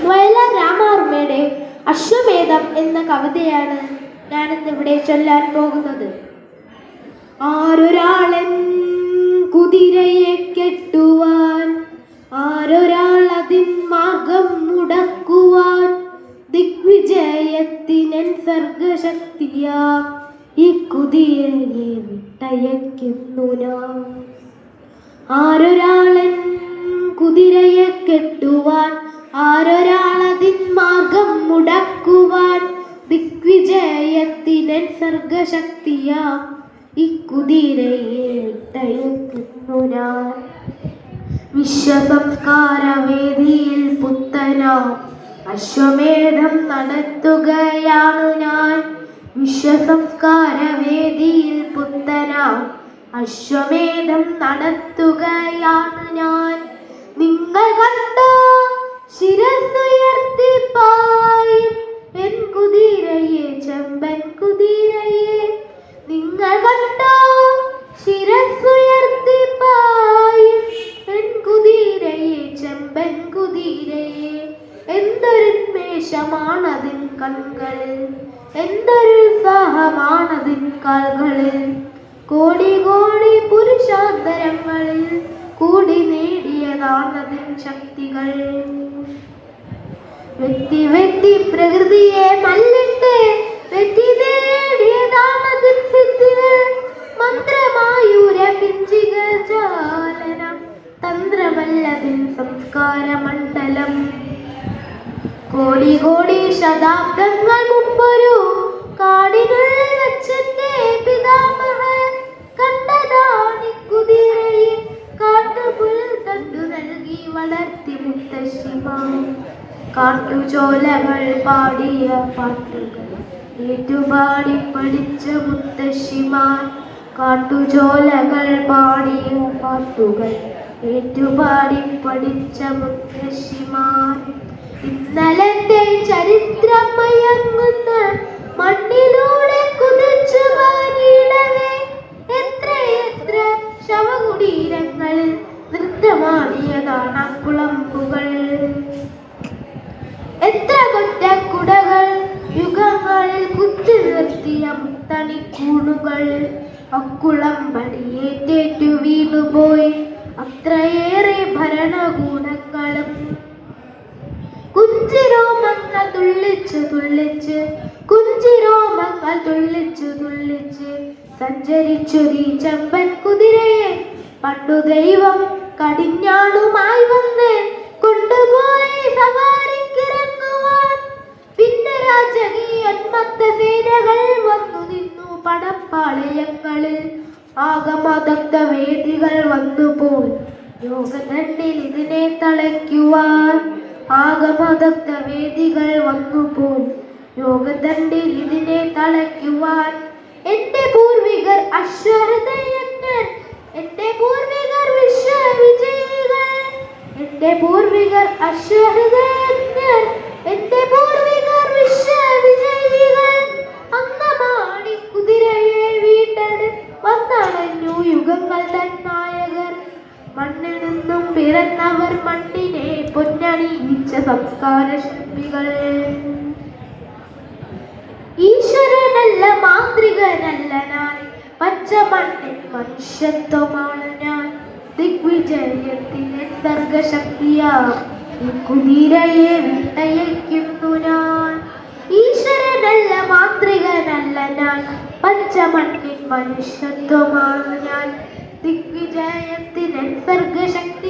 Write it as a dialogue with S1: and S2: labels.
S1: വയലാർ രാമവർമ്മയുടെ അശ്വമേധം എന്ന കവിതയാണ് ഞാനിന്നിവിടെ ചൊല്ലാൻ പോകുന്നത്. ആരൊരാളൻ കുതിരയെ കെട്ടുവാൻ, ആരൊരാളതിൻ മാർഗം മുടക്കുവാൻ, ദിഗ്വിജയത്തിനൻ സർഗശക്തിയാം ഈ കുതിരയെ വിട്ടയക്കുന്നു ഞാൻ. ആരൊരാളൻ കുതിരയെ കെട്ടുവാൻ, ആരൊരാളതിൻ മാർഗം മുടക്കുവാൻ, ദിഗ്വിജയത്തിനൻ സർഗശക്തിയാം ഈ കുതിരയെ വിട്ടയക്കുന്നു ഞാൻ. വിശ്വസംസ്കാര വേദിയിൽ പുത്തനാം അശ്വമേധം നടത്തുകയാണു ഞാൻ. വിശ്വസംസ്കാര വേദിയിൽ പുത്തനാം അശ്വമേധം നടത്തുകയാണ് ഞാൻ. നിങ്ങൾ കണ്ടോ ശിരസ്സുയർത്തി പായും എൻ കുതിരയെ, ചെമ്പൻ കുതിരയെ. നിങ്ങൾ കണ്ടോ ശിരസ്സുയർത്തി പായും എൻ കുതിരയെ, ചെമ്പൻ കുതിരയെ. എന്തൊരുന്മേഷമാണതിൻ കണ്ണുകളിൽ, എന്തൊരുത്സാഹമാണതിൻ കാൽകളിൽ. കോടി കോടി പുരുഷാന്തരങ്ങളിൽ കൂടി നേടിയതാണതിൻ ശക്തികൾ. വ്യക്തി വ്യക്തി പ്രകൃതിയെ മല്ലിട്ട് വ്യക്തി നേടിയതാണതിൻ സിദ്ധികൾ. മന്ത്രമായൂര പിഞ്ചികൾ ജാലനം, തന്ത്രമല്ലതിൻ സംസ്കാര മണ്ഡലം. കോടി കോടി ശതാബ്ദങ്ങൾ മുമ്പൊരു കാടിനുള്ളിൽ വെച്ചെന്റെ പിതാമഹൻ കണ്ടതാണി കുതിരയെ. കാട്ടുപുൽ തണ്ടു നൽകി വളർത്തി മുത്തശ്ശിമാർ, കാട്ടുചോലകൾ പാടിയ പാട്ടുകൾ ഏറ്റുപാടി പഠിച്ച മുത്തശ്ശിമാർ. കാട്ടുചോലകൾ പാടിയ പാട്ടുകൾ ഏറ്റുപാടി പഠിച്ച മുത്തശ്ശിമാർ. ഇന്നലത്തെ ചരിത്രം മയങ്ങുന്ന മണ്ണിലൂടെ കുതിച്ചു പാടിയിടവേ എത്രയെത്ര ശവകുടീരങ്ങളിൽ നൃത്തമാടിയതാണ് കുളമ്പുകൾ. എത്ര കൊറ്റക്കുടകൾ യുഗങ്ങളിൽ കുത്തി നിർത്തിയ മുത്തണിക്കൂണുകൾ. അക്കുളമ്പടിയേറ്റേറ്റു വീണുപോയി അത്രയേറെ ഭരണകൂടങ്ങളും. കുഞ്ചിരോമങ്ങൾ തുള്ളിച്ചു തുള്ളിച്ച്, കുഞ്ചിരോമങ്ങൾ തുള്ളിച്ചു തുള്ളിച്ച് സഞ്ചരിച്ചൊരീ ചെമ്പൻ കുതിരയെ പണ്ടു ദൈവം കടിഞ്ഞാണുമായി വന്ന് കൊണ്ടുപോയി സവാരിക്കിറങ്ങുവാൻ. പിന്നെ രാജകീയന്മത്ത സേനകൾ വന്നു നിന്നു പടപ്പാളയങ്ങളിൽ. ആഗമദഗ്ധ വേദികൾ വന്നുപോയി യോഗദണ്ഡിൽ ഇതിനെ തളയ്ക്കുവാൻ. ആഗമദഗ്ധ വേദികൾ വന്നുപോയി യോഗദണ്ഡിൽ ഇതിനെ തളയ്ക്കുവാൻ. എന്റെ പൂർവികർ അശ്വഹൃദയങ്ങൾ, എന്റെ പൂർവികർ വിശ്വവിജയികൾ. എന്റെ പൂർവികർ അശ്വഹൃദയങ്ങൾ, എന്റെ പൂർവികർ വിശ്വവിജയികൾ. അന്നമാണി കുതിരയെ വീണ്ടത് വന്നണഞ്ഞു യുഗങ്ങൾ തൻ നായകർ. മണ്ണിൽ നിന്നും പിറന്നവർ മണ്ണിനെ പൊന്നണിയിച്ച സംസ്കാര ശില്പികൾ. ഈശ്വരനല്ല മാന്ത്രികനല്ല ഞാൻ, പച്ചമണ്ണിൽ മനുഷ്യത്വമാണ് ഞാൻ. ദിഗ്വിജയത്തിലെ സർഗശക്തിയാ ഈ കുതിരയെ വിട്ടയക്കുന്നു ഞാൻ. ഈശ്വരനല്ല മാന്ത്രികനല്ല ഞാൻ, പച്ചമണ്ണിൽ മനുഷ്യത്വമാണ് ഞാൻ. ദിഗ്വിജയത്തിലെ സർഗശക്തി